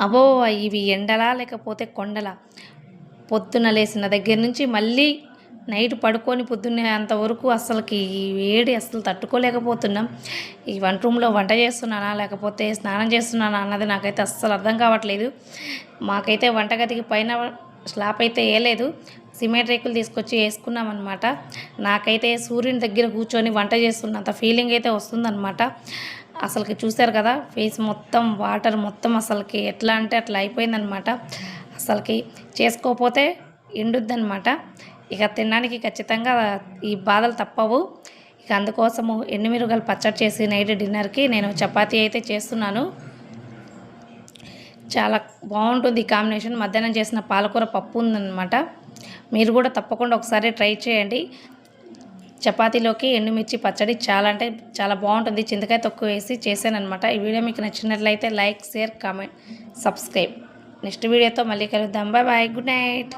అబ్బో ఇవి ఎండలా లేకపోతే కొండలా, పొద్దున లేసిన దగ్గర నుంచి మళ్ళీ నైట్ పడుకొని పొద్దున్నే అంతవరకు అస్సలకి ఈ వేడి అస్సలు తట్టుకోలేకపోతున్నాం. ఈ వంట రూమ్లో వంట చేస్తున్నానా లేకపోతే స్నానం చేస్తున్నానా అన్నది నాకైతే అస్సలు అర్థం కావట్లేదు. మాకైతే వంటగదికి పైన స్లాబ్ అయితే వేయలేదు, సిమెంట్ రేకులు తీసుకొచ్చి వేసుకున్నామన్నమాట. నాకైతే సూర్యుని దగ్గర కూర్చొని వంట చేస్తున్నంత ఫీలింగ్ అయితే వస్తుందన్నమాట. అసలుకి చూశారు కదా, ఫేస్ మొత్తం వాటర్ మొత్తం అసలుకి ఎట్లా అంటే అట్లా అయిపోయిందనమాట. అసలుకి చేసుకోకపోతే ఎండుద్దనమాట. ఇక తినడానికి ఖచ్చితంగా ఈ బాధలు తప్పవు. ఇక అందుకోసము ఎండుమిరగాయలు పచ్చడి చేసి నైట్ డిన్నర్కి నేను చపాతీ అయితే చేస్తున్నాను. చాలా బాగుంటుంది ఈ కాంబినేషన్. మధ్యాహ్నం చేసిన పాలకూర పప్పు ఉందన్నమాట. మీరు కూడా తప్పకుండా ఒకసారి ట్రై చేయండి. చపాతీలోకి ఎండుమిర్చి పచ్చడి చాలా అంటే చాలా బాగుంటుంది. చింతకాయ తొక్కు వేసి చేశానమాట. ఈ వీడియో మీకు నచ్చినట్లయితే like, share, comment, subscribe. Next వీడియోతో మళ్ళీ కలుద్దాం. Bye bye, good night.